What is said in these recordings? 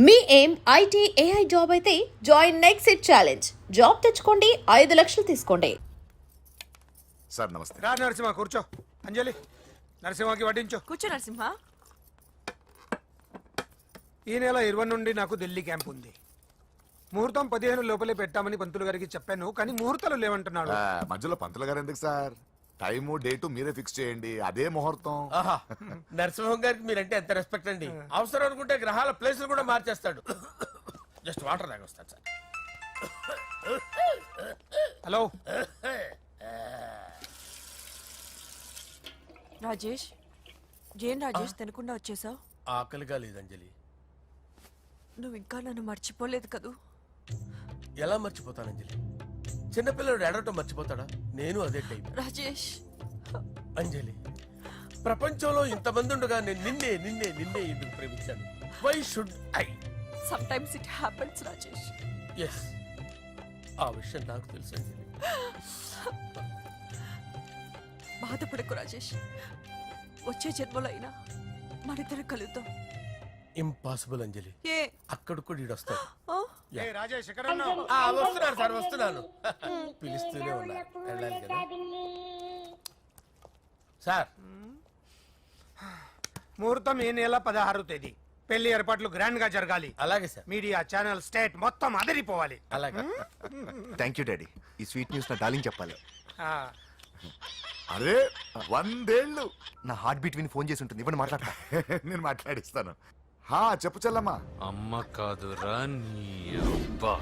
మీ ఏం IT AI job అయితే join next it challenge. Job తెచ్చుకోండి, 5 లక్షలు తీసుకోండి. సార్ నమస్తే. రా నరసింహ కూర్చో. అంజలి నరసింహకి వడ్డించు. కూర్చో నరసింహ. ఈ నెల 20 నుండి నాకు ఢిల్లీ క్యాంప్ ఉంది. ముహూర్తం 15 లోపలే పెట్టామని పంతులు గారికి చెప్పాను, కానీ ముహూర్తాలు లేవంటున్నాడు. మధ్యలో పంతులు గారు ఎందుకు సార్? టైము డేటు మీరే ఫిక్స్ చేయండి, అదే ముహూర్తం. ఆహా, నరసింహం గారికి మీరంటే ఎంత రెస్పెక్ట్ అండి. అవసరం అనుకుంటే గ్రహాల ప్లేసులు కూడా మార్చేస్తాడు. జస్ట్ వాటర్ తాగొస్తాడు సార్. హలో రాజేష్, ఏం రాజేష్ తినకుండా వచ్చేసావు? ఆకలిగా లేదు అంజలి. నువ్వు ఇంకా నన్ను మర్చిపోలేదు కదూ? ఎలా మర్చిపోతాను అంజలి? చిన్నపిల్లడు ఏడవటం మర్చిపోతాడా? నేను అదే టైప్. రాజేష్, అంజలి, ప్రపంచంలో ఇంతమంది ఉండగా నేను నిన్నే నిన్నే నిన్నే ఎందుకు ప్రేమించాను? Why should I? Sometimes it happens Rajesh. Yes, ఆ విషయం నాకు తెలుసు అంజలి. బాధపడకు రాజేష్, వచ్చే జన్మలో అయినా మనిద్దరం కలుద్దాం. ఇంపాసిబుల్ అంజలి. ఏ అక్కడ కూడా ఈడొస్తాడు. ఆ? ఏ రాజేష్ ఎక్కడ ఉన్నావు? వస్తున్నాను సార్, వస్తున్నాను. పిలుస్తూనే ఉన్నా, వెళ్ళాలి కదా సార్. ముహూర్తం ఈ నెల 16వ తేదీ. పెళ్లి ఏర్పాట్లు గ్రాండ్ గా జరగాలి. అలాగే సార్. మీడియా ఛానల్ స్టేట్ మొత్తం అదిరిపోవాలి. అలాగే. Thank you daddy. ఈ స్వీట్ న్యూస్ నా డార్లింగ్ చెప్పాలి. ఆ, అరే 100 ఏళ్ళు. నా హార్ట్ బీట్ విని ఫోన్ చేసి ఉంటుంది, ఇవ్వండి మాట్లాడతా. నేను మాట్లాడిస్తాను. చెప్పు చెల్లమ్మా. అమ్మ కాదురా నీ అబ్బా.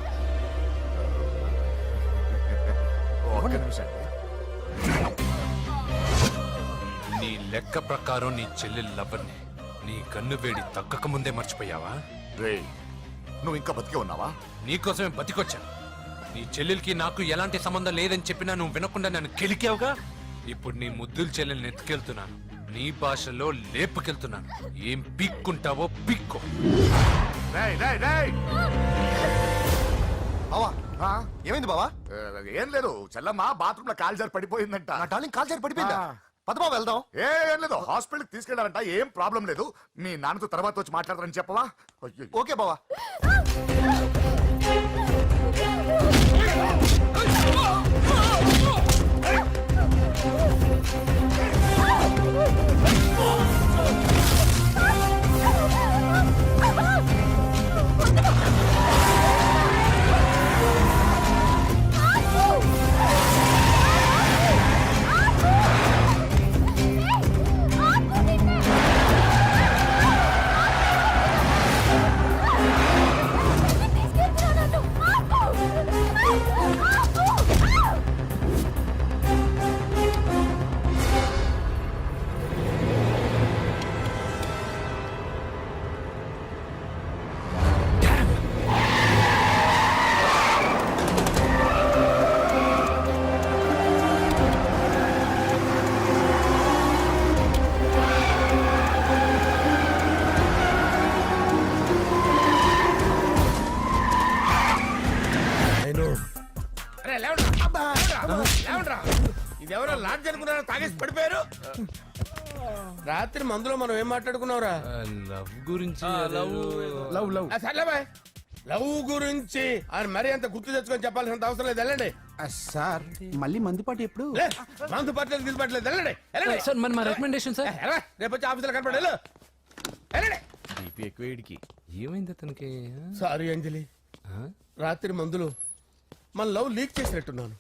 ఒక్క నిమిషం. నీ లెక్క ప్రకారం నీ చెల్లెలు లవ్వర్ని నీ కన్ను వేడి తగ్గక ముందే మర్చిపోయావా? రే, నువ్వు ఇంకా బతికే ఉన్నావా? నీకోసమే బతికొచ్చాను. నీ చెల్లెలకి నాకు ఎలాంటి సంబంధం లేదని చెప్పినా నువ్వు వినకుండా నన్ను కెలికావుగా. ఇప్పుడు నీ ముద్దుల చెల్లెల్ని ఎత్తుకెళ్తున్నాను, నీ భాషలో లేపుకెళ్తున్నాను. ఏం పీక్కుంటావో పీక్కో. రేయ్, రేయ్, రేయ్. బావా ఆ? ఏమైంది బావా? ఏం లేదు, చెల్లమ్మ బాత్రూమ్ లో కాలు జారి పడిపోయిందంట. నా డార్లింగ్ కాల్ చేరి పడిపోయిందా? ఆ. పద బావ వెళ్దాం. ఏం లేదు, హాస్పిటల్కి తీసుకెళ్లారంట. ఏం ప్రాబ్లం లేదు. మీ నాన్నతో తర్వాత వచ్చి మాట్లాడతారని చెప్పవా? అయ్యో. ఓకే బావా. అరే లేవండ్రా. లేవండ్రా. ఇదెవరో లాడ్జ్ అనుకున్నారా? తాగేసి పడిపోయారు. రాత్రి మందులో మనం ఏం మాట్లాడుకున్నావురా? లవ్ గురించి సర్లే బాయ్, లవ్ గురించి ఆయన మరీ అంత గుర్తు తెచ్చుకొని చెప్పాల్సినంత అవసరం లేదు. వెళ్ళండి. సార్ మళ్ళీ మందుపాటి ఎప్పుడు? లే, మందు పట్టలేదు గిల్లు పట్టలేదు. వెళ్ళండి, వెళ్ళండి. సార్ మరి మా రికమెండేషన్ సార్. ఎలా? రేపు వచ్చి ఆఫీసులో కనపడి వెళ్ళు. వెళ్ళండి. బీపీ ఎక్కువ వీడికి. ఏమైంది అతనికి? సారీ అంజలి, రాత్రి మందులో మన లవ్ లీక్ చేసినట్టున్నాను.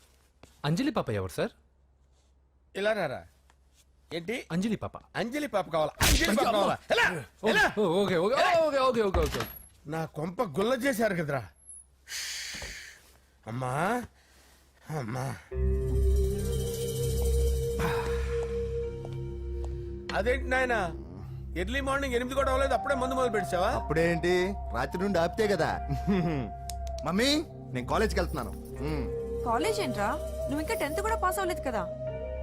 అంజలి పాప ఎవరు సార్? ఇలా రారా. ఏంటి? అంజలి పాప. అంజలి పాప కావాలా? అంజలి పాప కావాలా? ఎలా? ఎలా? Okay okay okay okay okay okay. నా కొంప గుల్ల చేశారు కదరా. అమ్మా అమ్మా, అదేంటి నాయన, ఎర్లీ మార్నింగ్ 8 కూడా అవ్వలేదు, అప్పుడే మందు మొదలు పెడిచావా? అప్పుడేంటి, రాత్రి నుండి ఆపితే కదా. మమ్మీ నేను కాలేజ్కి వెళ్తున్నాను. కాలేజ్ ఏంట్రా? నువ్వు ఇంకా 10th కూడా పాస్ అవ్వలేదు కదా?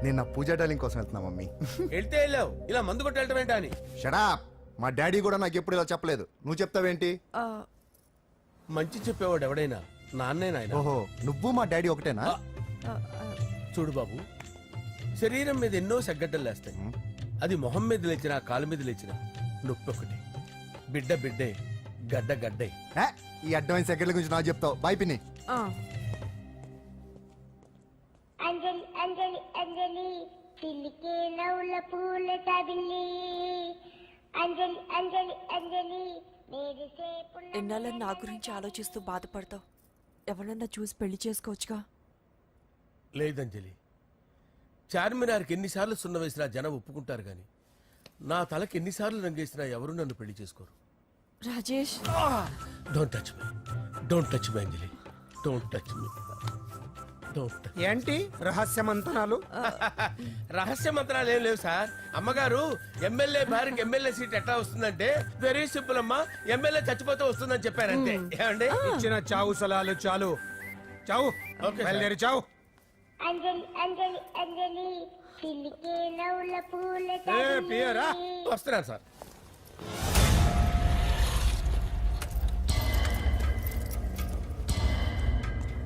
నేను నా పూజా డార్లింగ్ కోసం వెళ్తున్నా మమ్మీ. వెళ్తే వెళ్ళావు, ఇలా మందు కొట్టి వెళ్ళటం ఏంటా అని. షడా, మా డాడీ కూడా నాకు ఎప్పుడు ఇలా చెప్పలేదు, నువ్వు చెప్తావేంటి? ఆ, మంచి చెప్పేవాడు ఎవడైనా నాన్నే నాయన. ఓహో, నువ్వు మా డాడీ ఒకటేనా? ఆ, ఆ, చూడు బాబు, శరీరం మీద ఎన్నో సగ్గడ్డలు లేస్తాయి. అది మొహం మీద లేచినా కాలు మీద లేచినా నొప్పి ఒకటి. బిడ్డ బిడ్డే, గడ్డ గడ్డే. ఏ, ఈ అడ్వాన్స్ సెకండ్ల గురించి నాకు చెప్తావు బాయ్ పిన్ని. ఆ, అంజలి అంజలి అంజలి పిల్లికే నవ్వుల పూల తబిల్లి అంజలి అంజలి అంజలి నేరిసే ఎన్నాళ్ళ నా గురించి ఆలోచిస్తూ బాధపడతావు. ఎవరన్నా చూసి పెళ్లి చేసుకోవచ్చుగా. లేదంజలి, చార్మినార్కి ఎన్నిసార్లు సున్న వేసినా జనం ఒప్పుకుంటారు గాని నా తలకి ఎన్నిసార్లు రంగేసినా ఎవరు నన్ను పెళ్లి చేసుకోరు. Rajesh, don't touch me, don't touch me Anjali, don't touch me, don't touch. ఏంటి రహస్య మంతనాలు? రహస్య మంత్రాలు ఏం లేవు సార్. అమ్మగారు ఎమ్మెల్యే భార్యకి ఎమ్మెల్యే సీట్ ఎట్లా వస్తుందంటే వెరీ సింపుల్ అమ్మా, ఎమ్మెల్యే చచ్చిపోతే వస్తుందని చెప్పారంటే. ఏమండి? ఇచ్చిన చావు సలాలు చాలు. చావు, ఓకే సార్. బయలుదేరి చావు. అంజలి అంజలి అంజలి పిల్లికే నవ్వుల పూల ఏ పియరా, తబిల్లి వస్తున్నాను సార్.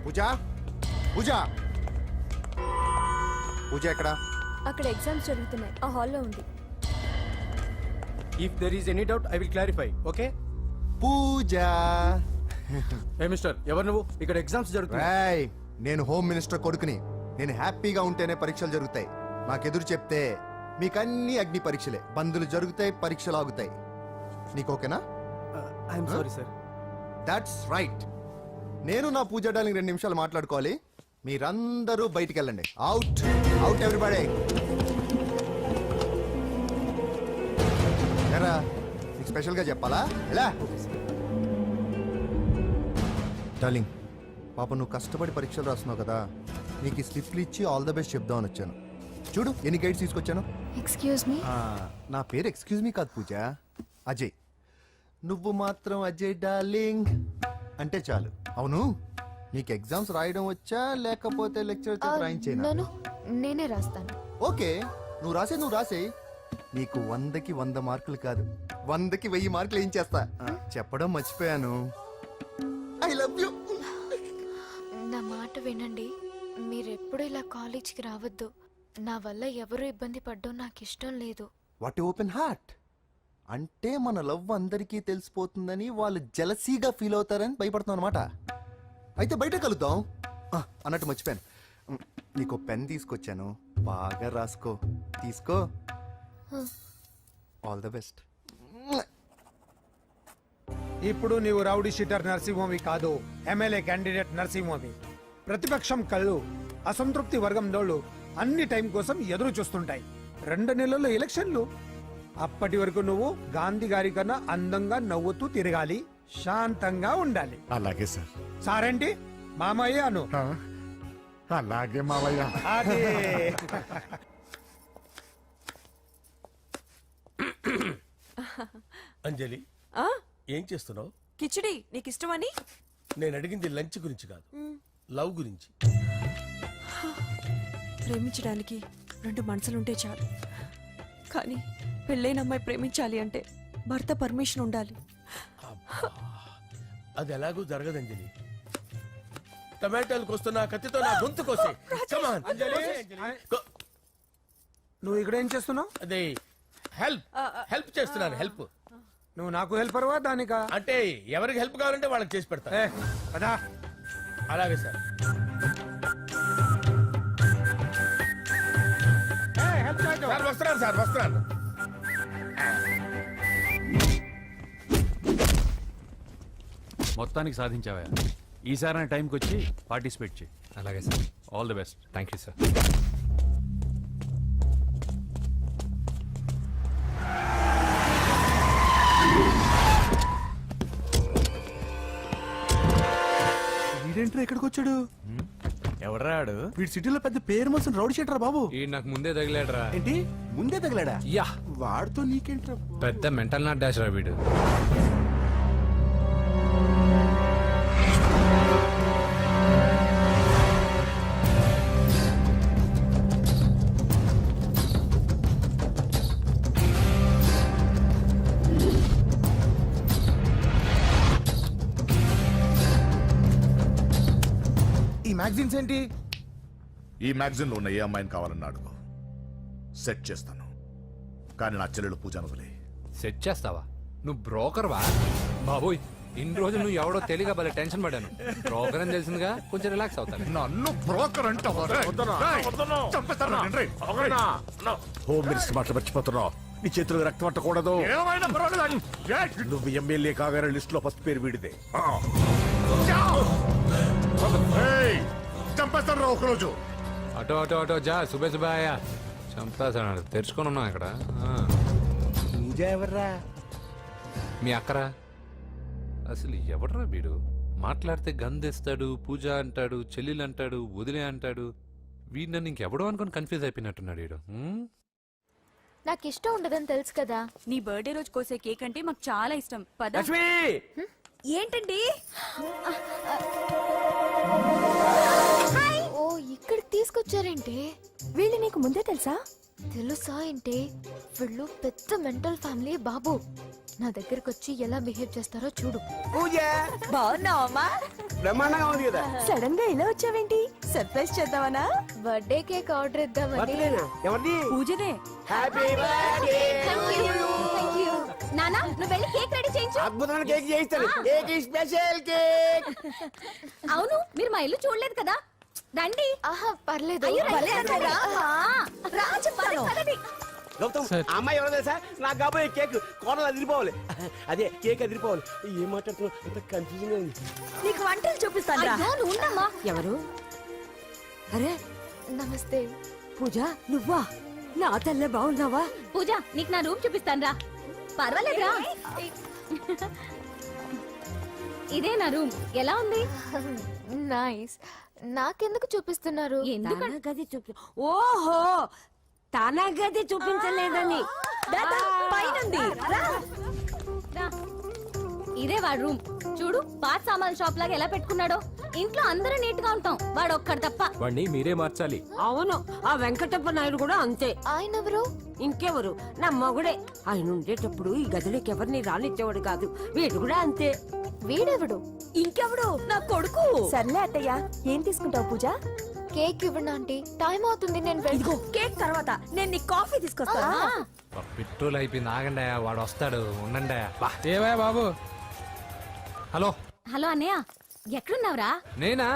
పూజ పూజ పూజ ఎక్కడ? అక్కడ ఎగ్జామ్స్ జరుగుతున్నాయి, ఆ హాల్లో ఉంది. If there is any doubt I will clarify. Okay Pooja. ఏ మిస్టర్, ఎవరు నువ్వు? ఇక్కడ ఎగ్జామ్స్ జరుగుతున్నాయి. రేయ్, నేను హోమ్ మినిస్టర్ కొడుకుని. నేను హ్యాపీగా ఉంటేనే పరీక్షలు జరుగుతాయి. నాకెదురు చెప్తే మీకన్నీ అగ్ని పరీక్షలే. బందులు జరుగుతాయి, పరీక్షలు ఆగుతాయి. నీకు ఓకేనా? I'm sorry sir. That's right. నేను నా పూజ డార్లింగ్ 2 నిమిషాలు మాట్లాడుకోవాలి. మీరందరూ బయటికి వెళ్ళండి. Out out everybody. ఎరా, నీకు స్పెషల్గా చెప్పాలా? ఎలా డార్లింగ్, పాప నువ్వు కష్టపడి పరీక్షలు రాస్తున్నావు కదా, నీకు ఈ స్లిప్లు ఇచ్చి ఆల్ ద బెస్ట్ చెప్దామని వచ్చాను. చూడు ఎన్ని గైడ్స్ తీసుకొచ్చాను. Excuse me. నా పేరు ఎక్స్క్యూజ్ మీ కాదు పూజ, అజయ్. నువ్వు మాత్రం అజయ్ డార్లింగ్ అంటే చాలు. అవును, నీకు ఎగ్జామ్స్ రాయడం వచ్చా లేకపోతే లెక్చర్ రాయించేనా? నన్ను నేనే రాస్తాను. ఓకే, నువ్వు రాసే. నీకు 100కి 100 మార్కులు కాదు, 100కి 1000 మార్కులు ఏం చేస్తా. చెప్పడం మర్చిపోయాను, ఐ లవ్ యూ. నా మాట వినండి, మీరెప్పుడు ఇలా కాలేజ్కి రావద్దు. నా వల్ల ఎవరు ఇబ్బంది పడ్డం నాకు ఇష్టం లేదు. వాట్ ఓపెన్ హార్ట్ అంటే మన లవ్ అందరికీ తెలిసిపోతుందని వాళ్ళు జలసీగా ఫీల్ అవుతారని భయపడుతున్నాం అనమాట. అయితే బయట కలుద్దాం. అన్నట్టు మర్చిపోయాను, నీకు పెన్ తీసుకొచ్చాను, బాగా రాసుకో. తీసుకో. All the best. ఇప్పుడు నీవు రౌడీ షీటర్ నరసింహవి కాదు, ఎమ్మెల్యే క్యాండిడేట్ నరసింహవి. ప్రతిపక్షం కళ్ళు, అసంతృప్తి వర్గం నోళ్ళు అన్ని టైం కోసం ఎదురు చూస్తుంటాయి. 2 నెలల్లో ఎలక్షన్లు. అప్పటి వరకు నువ్వు గాంధీ గారి కన్నా అందంగా నవ్వుతూ తిరగాలి, శాంతంగా ఉండాలి. అలాగే సార్. సారేంటి మామయ్య అను. అలాగే మావయ్య. అదే. అంజలి, ఆ, ఏం చేస్తున్నావు? కిచిడి నీకు ఇష్టమని. నేను అడిగింది లంచ్ గురించి కాదు, లవ్ గురించి. ప్రేమించడానికి 2 మనసులుంటే చాలు, కానీ పెళ్ళైన అమ్మాయి ప్రేమించాలి అంటే భర్త పర్మిషన్ ఉండాలి. అది ఎలాగూ జరగదంజలి. టమాటాలు కోస్తున్నా కత్తితో నా గొంతు కోసే. Come on. గో- నువ్వు ఇక్కడ ఏం చేస్తున్నావు? అదే హెల్ప్ చేస్తున్నాను. హెల్ప్ నువ్వు నాకు హెల్పర్వా దానికా? అంటే ఎవరికి హెల్ప్ కావాలంటే వాళ్ళకి చేసి పెడతా. ఏ, పదా. అలాగే సార్. హెల్ప్ చేయటం. సార్ వస్తున్నాను, సార్ వస్తున్నాను. మొత్తానికి సాధించావా? ఈసారి టైంకి వచ్చి పార్టిసిపేట్ చేయి. అలాగే sir. All the best. Thank you sir. వీడేంట్రా ఇక్కడికి వచ్చాడు? ఎవడ్రాడు? వీడి సిటీలో పెద్ద పేరు మోసిన రౌడీ షీటర్ బాబు. ఈ నాకు ముందే తగిలాడరా. ఏంటి ముందే తగిలాడా? యా, వాడితో నీకేంట్రా? పెద్ద మెంటల్ నాట్ డాష్ రా వీడు. ఈ మ్యాగజైన్స్ ఏంటి? ఈ మ్యాగజైన్ లో ఉన్న ఏ అమ్మాయిని కావాలన్నా అడుగు, సెట్ చేస్తాను. కానీ నా చెల్లెలు పూజ వదిలే. సెట్ చేస్తావా? నువ్వు బ్రోకర్ వా? బాబోయ్ ఇన్ని రోజులు నువ్వు ఎవడో తెలియక భలే టెన్షన్ పడ్డాను. ప్రోగ్రామ్ తెలిసిందిగా కొంచెం రిలాక్స్ అవుతాను. నన్ను బ్రోకర్ అంటావా? చంపేస్తాను రండి. హోమ్ మినిస్టర్ మాటలు మర్చిపోతున్నావు. నీ చేతులకు రక్తం పట్టకూడదు. ఏమైనా పర్వాలేదు. నువ్వు ఎమ్మెల్యే కాగానే లిస్ట్ లో ఫస్ట్ పేరు వీడిదే. చంపేస్తాను రా ఒకరోజు. అటో అటో అటో జా సుబే సుబే ఆయా చంపేస్తాను. తెరుచుకొని ఉన్నాం ఇక్కడ. పూజ ఎవర్రా? మీ అక్కరా? అసలు ఎవడరా వీడు? మాట్లాడితే గంధేస్తాడు, పూజ అంటాడు, చెల్లెలు అంటాడు, వదిలే అంటాడు. వీడు నన్ను ఇంకెవడో అనుకొని కన్ఫ్యూజ్ అయిపోయినట్టున్నాడు వీడు. నాకు ఇష్టం ఉండదని తెలుసు కదా. నీ బర్త్డే రోజు కోసే కేక్ అంటే మాకు చాలా ఇష్టం. పద. ఏంటండి? ఓ ఇక్కడికి తీసుకొచ్చారేంటి? వీళ్ళు నీకు ముందే తెలుసా? తెలుసా ఏంటి? వీళ్ళు పెద్ద మెంటల్ ఫ్యామిలీ బాబు. నా దగ్గరకు వచ్చి ఎలా బిహేవ్ చేస్తారో చూడు. పూజ బాగున్నావమ్మా? బ్రహ్మాండంగా ఉంది కదా. సడన్ గా ఇలా వచ్చావేంటి? సర్ప్రైజ్ చేద్దామనా? బర్త్డే కేక్ ఆర్డర్ ఇద్దామని. ఎవరిది? పూజదే. Happy birthday. నానా నువ్వు వెళ్ళి కేక్ రెడీ చేయించు. అద్భుతమైన కేక్ చేయిస్తాను. Cake special cake. అవును మీరు మా ఇల్లు చూడలేదు కదా. రండి. ఆహా పర్లేదు. గౌతమ్ ఆ అమ్మాయి ఎవరో తెలుసా? నాకు కాబోయే కేక్ కోడలు అదిరిపోవాలి. అదే కేక్ అదిరిపోవాలి. ఏం మాట్లాడుతున్నావు? అంత కన్ఫ్యూజన్ ఉంది. నీకు వంటలు చూపిస్తాను. ఉండమ్మా. ఎవరు? అరే నమస్తే. పూజ నువ్వా? నా తల్లే బాగున్నావా? పూజ నీకు నా రూమ్ చూపిస్తాను రా. పర్వాలేదురా. ఇదే నా రూమ్. ఎలా ఉంది? నైస్. నాకెందుకు చూపిస్తున్నారు? గది చూపి. ఓహో తన గది చూపించలేదని. పైనుంది. ఇదే వాడు రూమ్. చూడు పాత సామాన్ షాప్ లాగా ఎలా పెట్టుకున్నాడో. ఇంట్లో అందరూ నీట్ గా ఉంటాం, వాడు ఒక్కడు తప్ప. వాడిని మీరే మార్చాలి. అవును ఆ వెంకటప్ప నాయుడు కూడా అంతే. ఆయన ఎవరు? ఇంకెవరు? నా మగుడే. ఆయన ఉండేటప్పుడు ఈ గదిలోకి ఎవరిని రానిచ్చేవాడు కాదు. వీడు కూడా అంతే. వీడెవడు? ఇంకెవడు? నా కొడుకు. సర్లే అత్తయ్య ఏం తీసుకుంటావు పూజ? కేక్ ఇవ్వండి ఆంటీ. టైం అవుతుంది. నేను ఇదిగో కేక్ తర్వాత నేను నీ కాఫీ తీసుకొస్తాను. పెట్రోల్ అయిపోయింది. ఆగండి, వాడు వస్తాడు. ఉండండి. ఏవా బాబు? హలో హలో అన్నయ్య ఎక్కడున్నావురా? నేనా?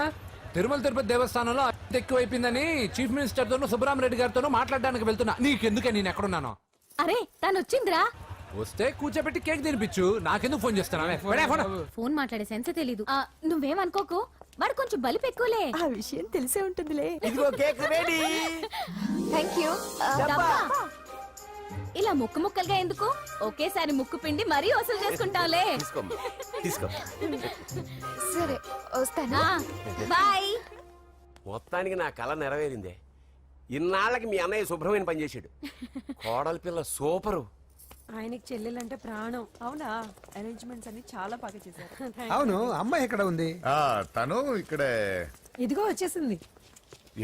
తిరుమల తిరుపతి దేవస్థానంలో అత్యంత ఎక్కువైపోయిందని చీఫ్ మినిస్టర్ తోనూ సుబ్బరామరెడ్డి గారితోనూ మాట్లాడడానికి వెళ్తున్నా. నీకెందుకే నేను ఎక్కడున్నాను? అరే తను వచ్చిందిరా. వస్తే కూర్చోబెట్టి కేక్ తినిపించు. నాకెందుకు ఫోన్ చేస్తున్నా? ఫోన్ మాట్లాడే సెన్స్ తెలీదు. నువ్వేమనుకోకు, వాడు కొంచెం బలిపు ఎక్కువలే. ఆ విషయం తెలిసే ఉంటుందిలే. ఇదిగో కేక్ రెడీ. Thank you. ఇలా ముక్కు ముక్కలుగా ఎందుకు? ఒకేసారి ముక్కు పిండి మరీ వసూలు చేసుకుంటావులే. తీసుకో. సరే వస్తానా. బాయ్. మొత్తానికి నా కళ నెరవేరిందే. ఇన్నాళ్ళకి మీ అన్నయ్య శుభ్రమైన పని చేశాడు. కోడలి పిల్ల సూపరు. ఆయనకి చెల్లెలంటే ప్రాణం. అవునా? అరేంజ్మెంట్స్ అన్ని చాలా బాగా చేశారు. అవును అమ్మాయి ఎక్కడ ఉంది? తను ఇక్కడే. ఇదిగో వచ్చేసింది.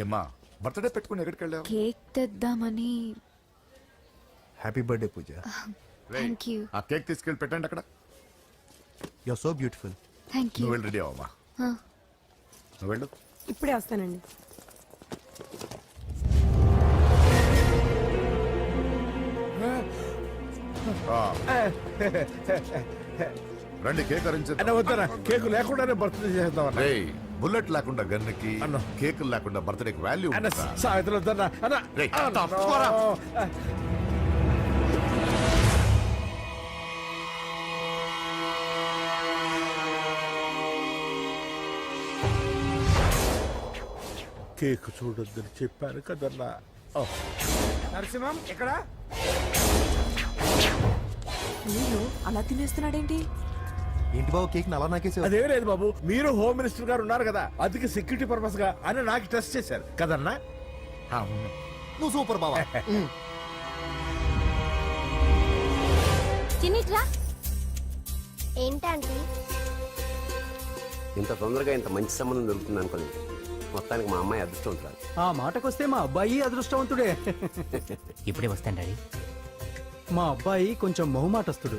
ఏమ్మా బర్త్డే పెట్టుకుని ఎక్కడికి వెళ్ళావు? కేక్ తెద్దామని. Happy birthday Pooja. Thank you. ఆ కేక్ తీసుకెళ్ళి పెట్టండి అక్కడ. You are so beautiful. Thank you. నువ్వు వెళ్ళి రెడీ అవ్వమ్మా. నువ్వు వెళ్ళు. ఇప్పుడే వస్తానండి. రండి కేక్ అరేంజ్ అన్న వద్దరా, కేక్ లేకుండానే బర్త్డే చేద్దాం. బుల్లెట్ లేకుండా గన్నుకి, కేక్ లేకుండా బర్త్డేకి వాల్యూ. సాయంత్రం వద్దన్నా. కేక్ చూడొద్దని చెప్పాను కదన్నా. నరసింహం ఎక్కడ? అలా తినేస్తున్నాడేంటి? ఏంటి బాబు కేక్ అలా నాకేసావు? అదే లేదు బాబు, మీరు హోమ్ మినిస్టర్ గారు ఉన్నారు కదా, అందుకే సెక్యూరిటీ పర్పస్ గా అని నాకు టెస్ట్ చేశారు కదన్నా. నువ్వు సూపర్ బాబా. చిన్నిట్రా. ఏంటంటే ఇంత తొందరగా ఇంత మంచి సంబంధం దొరుకుతుంది అనుకోలేదు. మొత్తానికి మా అమ్మాయి అదృష్టవంతురాలు. ఆ మాటకొస్తే మా అబ్బాయి అదృష్టవంతుడే. ఇప్పుడే వస్తాను డాడీ. మా అబ్బాయి కొంచెం మొహమాటస్తుడు,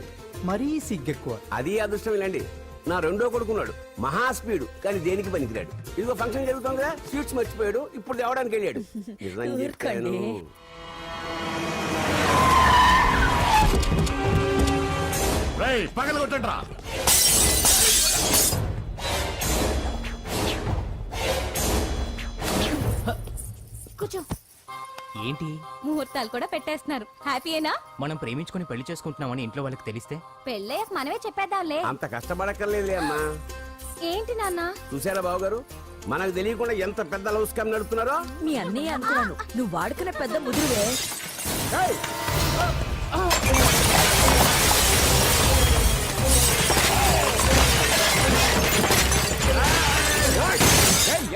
మరీ సిగ్గెక్కువ. అది అదృష్టం ఇలాండి. నా రెండో కొడుకున్నాడు, మహా స్పీడు, కానీ దేనికి పనికిరాడు. ఇదిగో ఫంక్షన్ జరుగుతుంది కదా, స్వీట్స్ మర్చిపోయాడు, ఇప్పుడు తేవడానికి వెళ్ళాడు. నిజం చెప్పాను. పగల కొట్టండి రా. ఏంటి ముహూర్తాలు కూడా పెట్టేస్తున్నారు హ్యాపీయేనా? మనం ప్రేమించుకొని పెళ్లి చేసుకుంటున్నామని ఇంట్లో వాళ్ళకి తెలిస్తే? పెళ్ళయ్యాక మనమే చెప్పేద్దాంలే. అంత కష్టపడక్కర్లేదులే అమ్మా. ఏంటి నాన్న? చూసారా బాబు గారు, మనకు తెలియకుండా ఎంత పెద్ద లవ్ స్కామ్ నడుపుతున్నారో. మీ అన్నయ్య అనుకున్నాను, నువ్వు వాడుకునే పెద్ద ముదురువే. ఏయ్!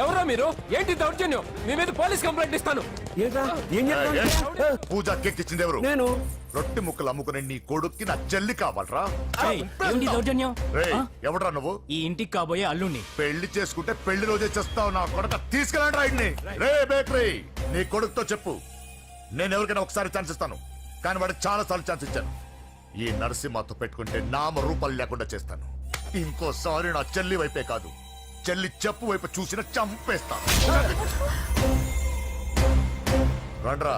ఎవరో మీరు? ఏంటి దౌర్జన్యం? మీ మీద పోలీస్ కంప్లైంట్ ఇస్తాను. ఏంట్రా? ఏం చెప్తావు? పూజ కేక్ ఇచ్చింది ఎవరు? నేను. రొట్టె ముక్కలు అమ్ముకునే నీ కొడుక్కి నా చెల్లి కావాలరా? ఏంటి దౌర్జన్యం? రేయ్, ఎవడ్రా నువ్వు? ఈ ఇంటికి కాబోయే అల్లుణ్ణి. పెళ్లి చేసుకుంటే పెళ్లి రోజే చేస్తావు నా కొడుక. తీసుకెళ్ళండి రాయిడ్ని. రే బేకరీ, నీ కొడుకుతో చెప్పు, నేను ఎవరికైనా ఒకసారి ఛాన్స్ ఇస్తాను, కానీ వాడికి చాలా సార్లు ఛాన్స్ ఇచ్చాను. ఈ నరసింహతో పెట్టుకుంటే నామ రూపాలు లేకుండా చేస్తాను. ఇంకోసారి నా చెల్లి వైపే కాదు, చెల్లి చెప్పు వైపు చూసిన చంపేస్తాను. రండ్రా.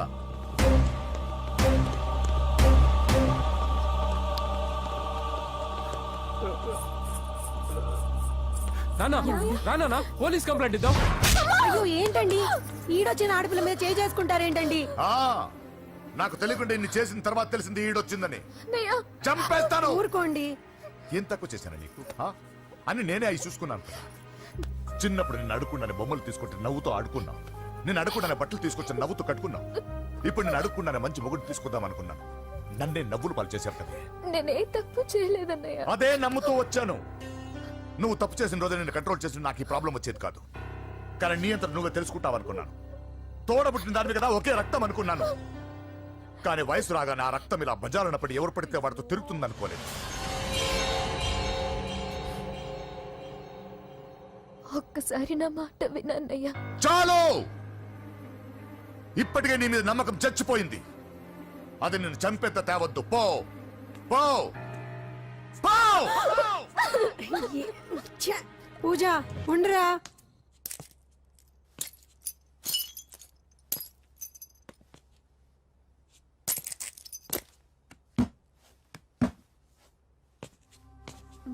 నానా పోలీస్ కంప్లైంట్ ఇద్దాం. అయ్యో ఏంటండి, ఈడొచ్చిన ఆడపిల్ల మీద చేసుకుంటారేంటండి? ఆ, నాకు తెలియకుండా ఇన్ని చేసిన తర్వాత తెలిసింది ఈడొచ్చిందని. చంపేస్తాను. ఊరుకోండి. ఏం తక్కువ చేశాను నీకు అని నేనే అవి చూసుకున్నాను. చిన్నప్పుడు నేను అడుక్కున్నాను బొమ్మలు తీసుకుంటే నవ్వుతో ఆడుకున్నావు. నేను అడుక్కున్నాను బట్టలు తీసుకొచ్చి నవ్వుతో కట్టుకున్నావు. ఇప్పుడు నేను అడుక్కున్నాను మంచి మొగుడు తీసుకుందాం అనుకున్నాను. నన్నే నవ్వులు పాలు చేశారు కదా. నేనే తప్పు చేయలేదన్నయ్య. అదే నమ్ముతూ వచ్చాను. నువ్వు తప్పు చేసిన రోజు నేను కంట్రోల్ చేసిన నాకు ఈ ప్రాబ్లం వచ్చేది కాదు. కానీ నీ అంతా నువ్వే తెలుసుకుంటావు అనుకున్నాను. తోడబుట్టిన దాని కదా ఒకే రక్తం అనుకున్నాను. కానీ వయసు రాగానే ఆ రక్తం ఇలా బజారునప్పుడు ఎవరు పడితే వాడితో తిరుగుతుంది అనుకోలేదు. ఒక్కసారి నా మాట వినన్నయ్య. చాలు, ఇప్పటికే నీ మీద నమ్మకం చచ్చిపోయింది. అది నిన్ను చంపేత తేవద్దు. పో పో పో. పూజ ఉండరా.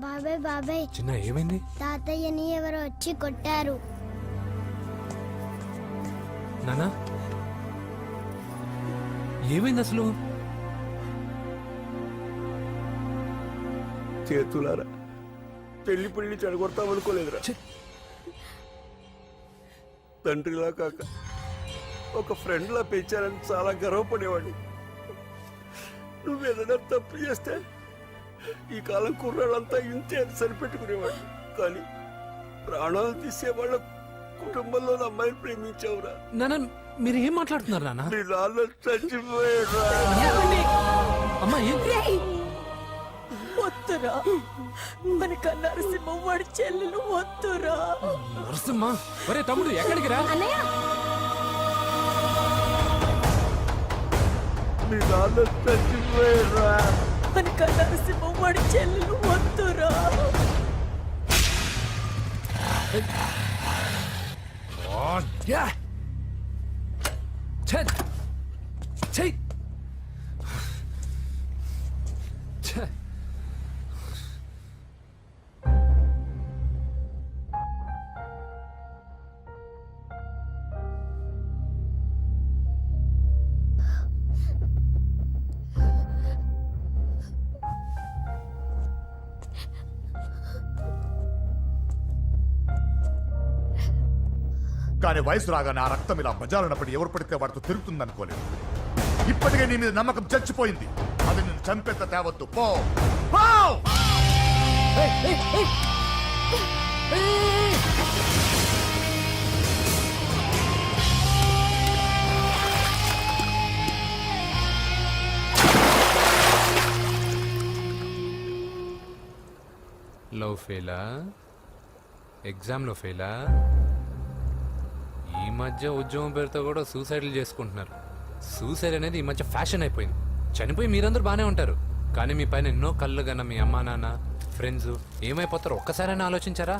బాబాయ్ బాబాయ్, చిన్న ఏమైంది? తాతయ్యని ఎవరో వచ్చి కొట్టారు. నానా ఏమైంది అసలు? చేతులారా పెళ్లి పెళ్లి చెడగొడతాం అనుకోలేదురా. తండ్రిలా కాక ఒక ఫ్రెండ్ లా పెంచారని చాలా గర్వపడేవాడిని. నువ్వేదైనా తప్పు చేస్తే ఈ కాలం కుర్రాళ్ళంతా ఇంతే అని సరిపెట్టుకునేవాడు. కానీ ప్రాణాలు తీసే వాళ్ళ కుటుంబంలో అమ్మాయిని ప్రేమించావురా. నానా మీరు ఏం మాట్లాడుతున్నారు నానా? నీ నాన్న చచ్చిపోయాడురా. అమ్మా వద్దురా, మనక నరసింహ వాడి చెల్లెలు వద్దురా. నరసింహ, ఒరే తమ్ముడు ఎక్కడికి రా. నీ నాన్న చచ్చిపోయాడురా. మనక నరసింహ వాడి చెల్లెలు వద్దురా. కానీ వయసు రాగానే ఆ రక్తం ఇలా బజారునప్పుడు ఎవరు పడితే వాడితో తిరుగుతుంది అనుకోలేదు. ఇప్పటికే నీ మీద నమ్మకం చచ్చిపోయింది. అది నిన్ను చంపేత తేవద్దు. పో పో. లవ్ ఫెయిలా? ఎగ్జామ్లో ఫెయిలా? ఈ మధ్య ఉద్యోగం పేరుతో కూడా సూసైడ్లు చేసుకుంటున్నారు. సూసైడ్ అనేది ఈ మధ్య ఫ్యాషన్ అయిపోయింది. చనిపోయి మీరందరూ బాగానే ఉంటారు, కానీ మీ పైన ఎన్నో కళ్ళు కన్నా మీ అమ్మా నాన్న ఫ్రెండ్స్ ఏమైపోతారో ఒక్కసారైనా ఆలోచించారా?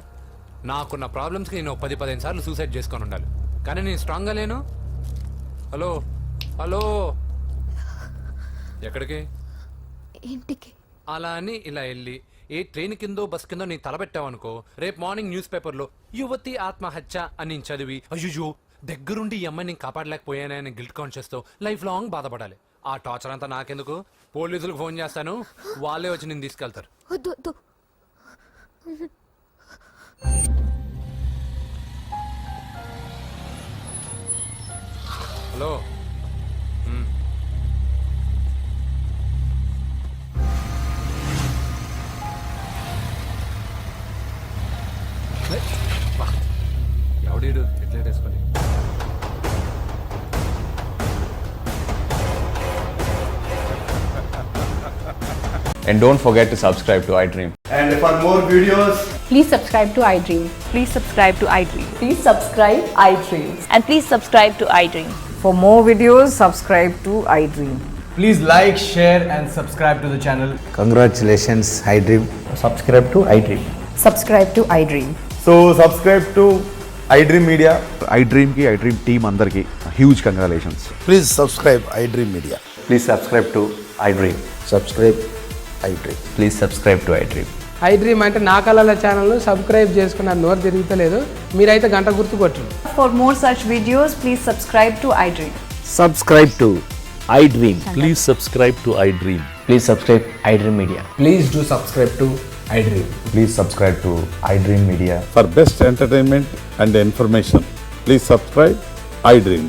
నాకున్న ప్రాబ్లమ్స్కి నేను 10-15 సార్లు సూసైడ్ చేసుకొని ఉండాలి, కానీ నేను స్ట్రాంగ్గా లేను. హలో హలో, ఎక్కడికి? ఇంటికి. అలా అని ఇలా వెళ్ళి ఏ ట్రైన్ కిందో బస్ కిందో నీ తలపెట్టావనుకో, రేపు మార్నింగ్ న్యూస్ పేపర్లో యువతి ఆత్మహత్య అని చదివి అయ్యో దగ్గరుండి ఈ అమ్మాయి నేను కాపాడలేకపోయానని గిల్ట్ కాన్షియస్ తో లైఫ్ లాంగ్ బాధపడాలి. ఆ టార్చర్ అంతా నాకెందుకు? పోలీసులకు ఫోన్ చేస్తాను, వాళ్ళే వచ్చి నేను తీసుకెళ్తారు. వద్దు వద్దు. హలో. ఎవడీడు ఎట్లా వేసుకొని And don't forget to subscribe to iDream. And for more videos, Please subscribe to iDream. Please subscribe to iDream. Please subscribe iDream. And please subscribe to iDream. For more videos, subscribe to iDream. Please like, share, and subscribe to the channel. congratulations, iDream. Subscribe to iDream. Subscribe to iDream. So subscribe to iDream Media. iDream ki iDream team andarki huge congratulations. Please subscribe iDream Media. Please subscribe to iDream. Subscribe iDream. Please subscribe to iDream. iDream అంటే నా కళల channel subscribe చేసుకున్న నోరు తిరుగుతలేదు. మీరైతే గంట గుర్తు కొట్టండి. For more such videos, please subscribe to iDream. Subscribe to iDream. Please subscribe to iDream. Please subscribe iDream Media. Please do subscribe to iDream. Please subscribe to iDream Media. For best entertainment and information, please subscribe iDream.